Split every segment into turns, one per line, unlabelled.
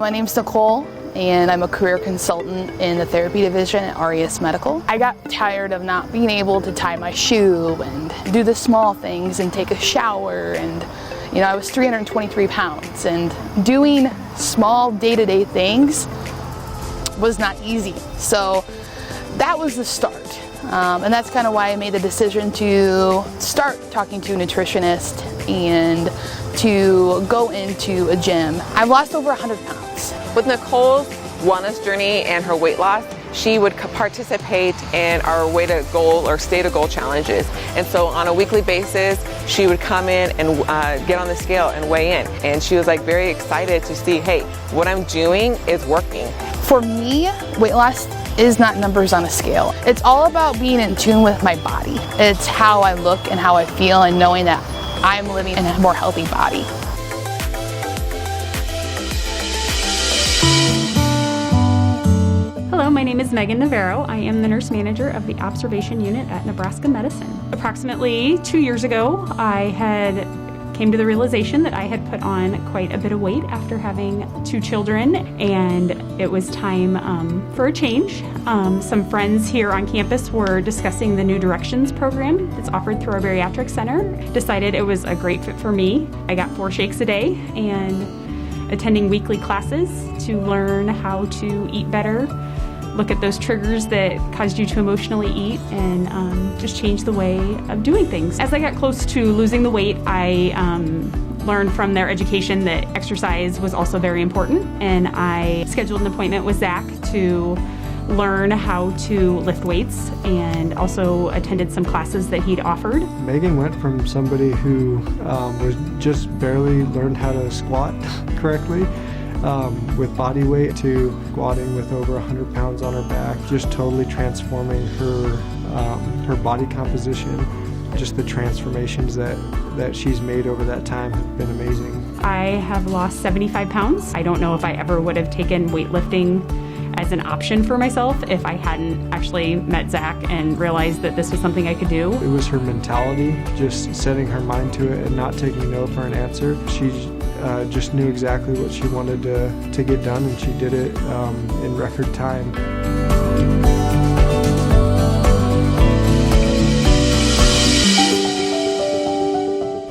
My name's Nicole, and I'm a career consultant in the therapy division at RES Medical. I got tired of not being able to tie my shoe and do the small things and take a shower, and I was 323 pounds, and doing small day-to-day things was not easy. So that was the start. And that's kind of why I made the decision to start talking to a nutritionist and to go into a gym. I've lost over 100 pounds.
With Nicole's wellness journey and her weight loss, she would participate in our weight to goal or state of goal challenges. And so on a weekly basis, she would come in and get on the scale and weigh in. And she was like very excited to see, hey, what I'm doing is working.
For me, weight loss is not numbers on a scale. It's all about being in tune with my body. It's how I look and how I feel, and knowing that I'm living in a more healthy body.
Hello, my name is Megan Navarro. I am the nurse manager of the observation unit at Nebraska Medicine. Approximately 2 years ago, I came to the realization that I had put on quite a bit of weight after having 2 children, and it was time for a change. Some friends here on campus were discussing the New Directions program that's offered through our bariatric center. Decided it was a great fit for me. I got 4 shakes a day and attending weekly classes to learn how to eat better, look at those triggers that caused you to emotionally eat, and just change the way of doing things. As I got close to losing the weight, I learned from their education that exercise was also very important, and I scheduled an appointment with Zach to learn how to lift weights, and also attended some classes that he'd offered.
Megan went from somebody who was just barely learned how to squat correctly with body weight to squatting with over 100 pounds on her back, just totally transforming her body composition. Just the transformations that she's made over that time have been amazing.
I have lost 75 pounds. I don't know if I ever would have taken weightlifting as an option for myself if I hadn't actually met Zach and realized that this was something I could do.
It was her mentality, just setting her mind to it and not taking no for an answer. She just knew exactly what she wanted to get done, and she did it in record time.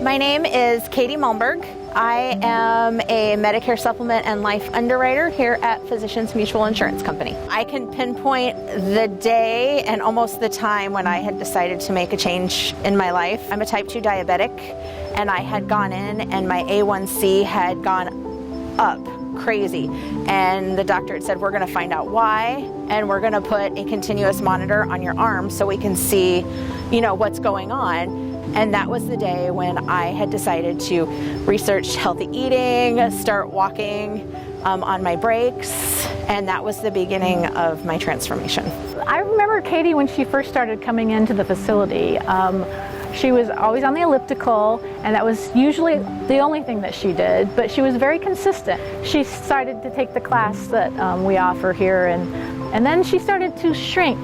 My name is Katie Malmberg. I am a Medicare supplement and life underwriter here at Physicians Mutual Insurance Company. I can pinpoint the day and almost the time when I had decided to make a change in my life. I'm a type 2 diabetic, and I had gone in and my A1C had gone up crazy, and the doctor had said, we're going to find out why, and we're going to put a continuous monitor on your arm so we can see, what's going on. And that was the day when I had decided to research healthy eating, start walking on my breaks, and that was the beginning of my transformation.
I remember Katie when she first started coming into the facility. She was always on the elliptical, and that was usually the only thing that she did, but she was very consistent. She started to take the class that we offer here, and then she started to shrink.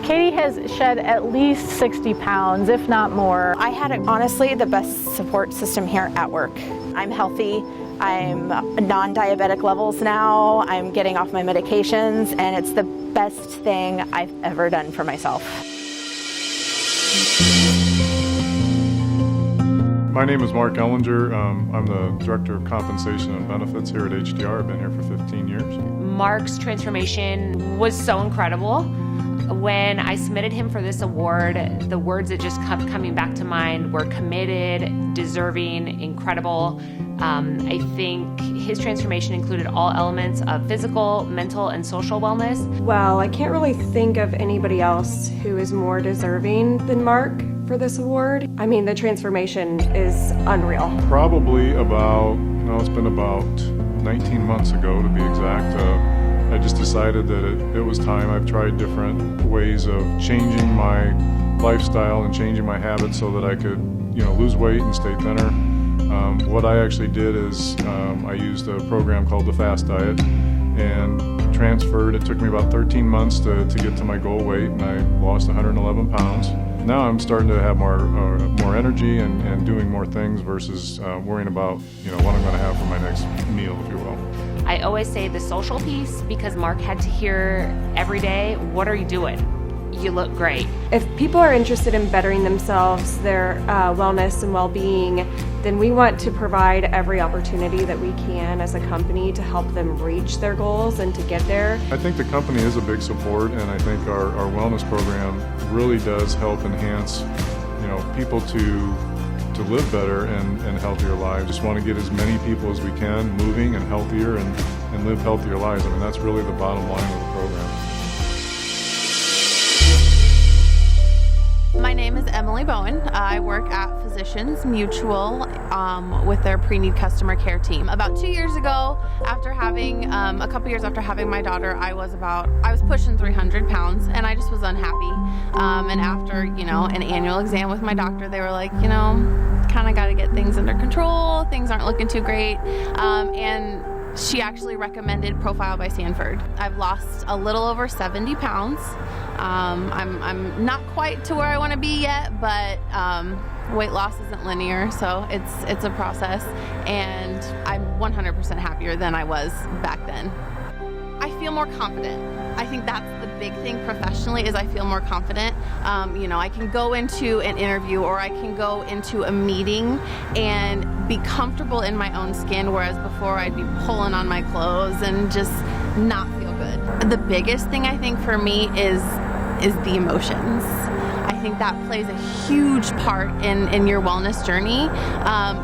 Katie has shed at least 60 pounds, if not more.
I had, honestly, the best support system here at work. I'm healthy. I'm non-diabetic levels now. I'm getting off my medications, and it's the best thing I've ever done for myself.
My name is Mark Ellinger. I'm the Director of Compensation and Benefits here at HDR. I've been here for 15 years.
Mark's transformation was so incredible. When I submitted him for this award, the words that just kept coming back to mind were committed, deserving, incredible. I think his transformation included all elements of physical, mental, and social wellness.
Well, I can't really think of anybody else who is more deserving than Mark for this award. I mean, the transformation is unreal.
Probably about, it's been about 19 months ago to be exact. I just decided that it was time. I've tried different ways of changing my lifestyle and changing my habits so that I could, lose weight and stay thinner. What I actually did is I used a program called the FAST Diet and transferred. It took me about 13 months to get to my goal weight, and I lost 111 pounds. Now I'm starting to have more energy and doing more things versus worrying about what I'm going to have for my next meal, if you will.
I always say the social piece, because Mark had to hear every day, what are you doing? You look great.
If people are interested in bettering themselves, their wellness and well-being, then we want to provide every opportunity that we can as a company to help them reach their goals and to get there.
I think the company is a big support, and I think our wellness program really does help enhance, people to live better and healthier lives. Just want to get as many people as we can moving and healthier and live healthier lives. I mean, that's really the bottom line of the program.
My name is Emily Bowen. I work at Physicians Mutual with their pre-need customer care team. About 2 years ago, after having, a couple years after having my daughter, I was pushing 300 pounds and I just was unhappy. And after, an annual exam with my doctor, they were like, kind of got to get things under control. Things aren't looking too great. And she actually recommended Profile by Sanford. I've lost a little over 70 pounds. I'm not quite to where I want to be yet, but weight loss isn't linear, so it's a process, and I'm 100% happier than I was back then. I feel more confident. I think that's the big thing professionally, is I feel more confident. I can go into an interview or I can go into a meeting and be comfortable in my own skin, whereas before I'd be pulling on my clothes and just not feel good. The biggest thing I think for me is the emotions. I think that plays a huge part in your wellness journey.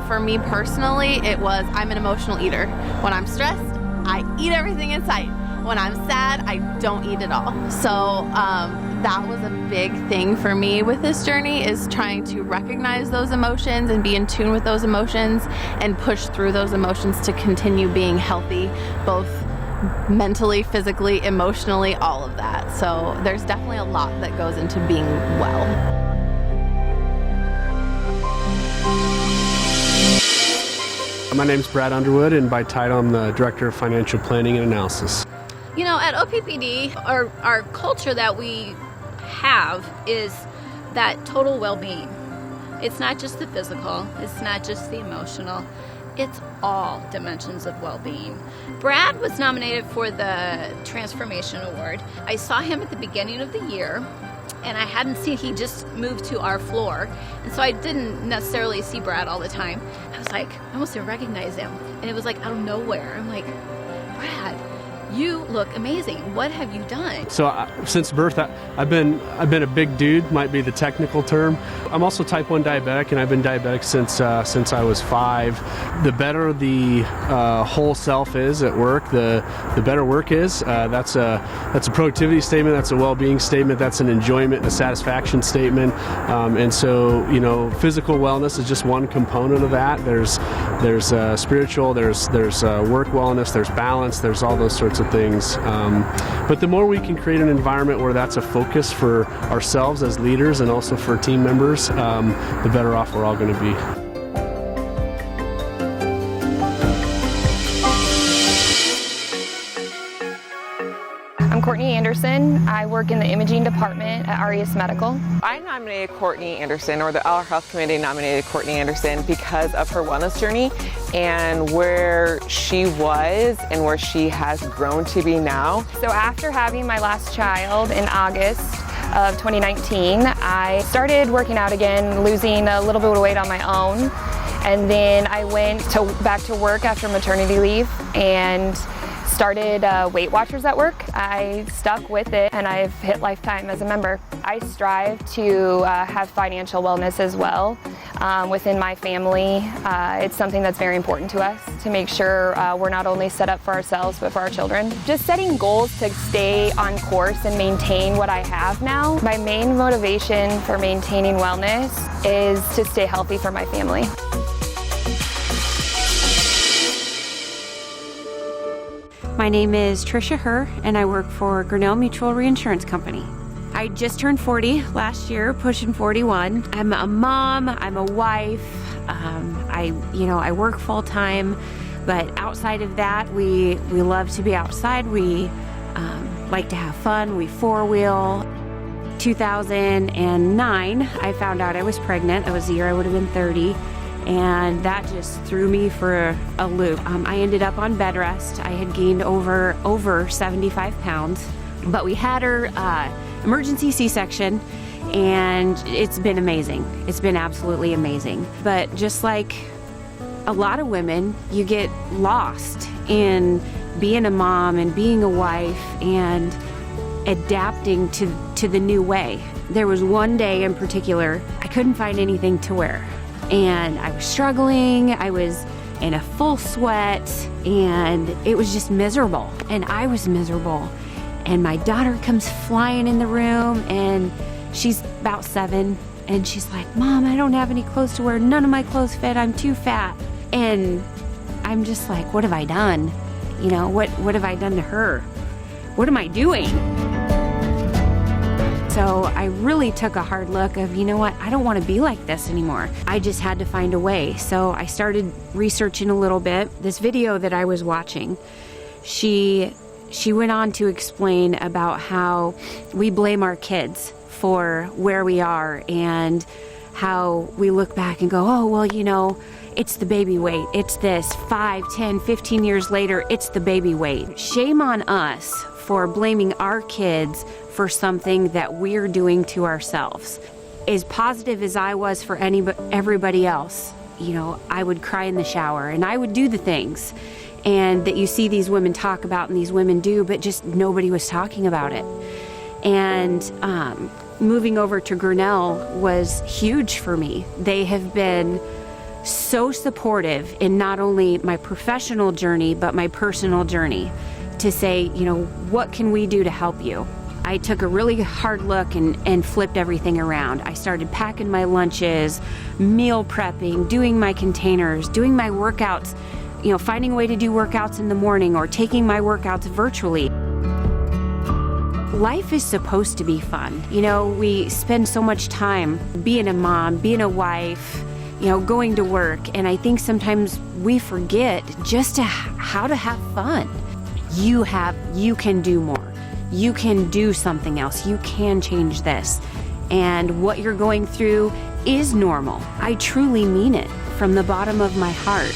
For me personally, I'm an emotional eater. When I'm stressed, I eat everything in sight. When I'm sad, I don't eat at all. So that was a big thing for me with this journey, is trying to recognize those emotions and be in tune with those emotions and push through those emotions to continue being healthy, both mentally, physically, emotionally, all of that. So there's definitely a lot that goes into being well.
My name's Brad Underwood, and by title I'm the Director of Financial Planning and Analysis.
At OPPD, our culture that we have is that total well-being. It's not just the physical, it's not just the emotional, it's all dimensions of well-being. Brad was nominated for the Transformation Award. I saw him at the beginning of the year, and I hadn't seen, he just moved to our floor, and so I didn't necessarily see Brad all the time. I was like, I almost didn't recognize him, and it was like out of nowhere. I'm like, Brad, you look amazing. What have you done?
So since birth, I've been a big dude, might be the technical term. I'm also type 1 diabetic, and I've been diabetic since I was 5. The better the whole self is at work, the better work is. That's a productivity statement. That's a well-being statement. That's an enjoyment and a satisfaction statement. And so, physical wellness is just one component of that. There's spiritual. There's work wellness. There's balance. There's all those sorts of things. But the more we can create an environment where that's a focus for ourselves as leaders and also for team members, the better off we're all going to be.
I'm Courtney Anderson. I work in the imaging department at Arias Medical.
I nominated Courtney Anderson, or Our Health Committee nominated Courtney Anderson, because of her wellness journey and where she was and where she has grown to be now.
So after having my last child in August of 2019, I started working out again, losing a little bit of weight on my own. And then I went back to work after maternity leave and started Weight Watchers at work. I stuck with it, and I've hit lifetime as a member. I strive to have financial wellness as well within my family. It's something that's very important to us, to make sure we're not only set up for ourselves but for our children. Just setting goals to stay on course and maintain what I have now. My main motivation for maintaining wellness is to stay healthy for my family.
My name is Tricia Herr, and I work for Grinnell Mutual Reinsurance Company. I just turned 40 last year, pushing 41. I'm a mom, I'm a wife, I work full time, but outside of that, we love to be outside. We like to have fun. We four-wheel. 2009, I found out I was pregnant. That was the year I would have been 30. and that just threw me for a loop. I ended up on bed rest. I had gained over 75 pounds, but we had her emergency C-section, and it's been amazing. It's been absolutely amazing. But just like a lot of women, you get lost in being a mom and being a wife and adapting to the new way. There was one day in particular, I couldn't find anything to wear. And I was struggling, I was in a full sweat, and it was just miserable. And I was miserable. And my daughter comes flying in the room, and she's about 7, and she's like, "Mom, I don't have any clothes to wear. None of my clothes fit. I'm too fat." And I'm just like, what have I done? You know, what have I done to her? What am I doing? So I really took a hard look of, you know what, I don't want to be like this anymore. I just had to find a way. So I started researching a little bit. This video that I was watching, she went on to explain about how we blame our kids for where we are and how we look back and go, oh, well, you know, it's the baby weight. It's this 5, 10, 15 years later, it's the baby weight. Shame on us for blaming our kids for something that we're doing to ourselves. As positive as I was for everybody else, you know, I would cry in the shower and I would do the things and that you see these women talk about and these women do, but just nobody was talking about it. And moving over to Grinnell was huge for me. They have been so supportive in not only my professional journey, but my personal journey to say, you know, what can we do to help you? I took a really hard look and flipped everything around. I started packing my lunches, meal prepping, doing my containers, doing my workouts, you know, finding a way to do workouts in the morning or taking my workouts virtually. Life is supposed to be fun. You know, we spend so much time being a mom, being a wife, you know, going to work, and I think sometimes we forget just how to have fun. You can do more. You can do something else. You can change this. And what you're going through is normal. I truly mean it from the bottom of my heart.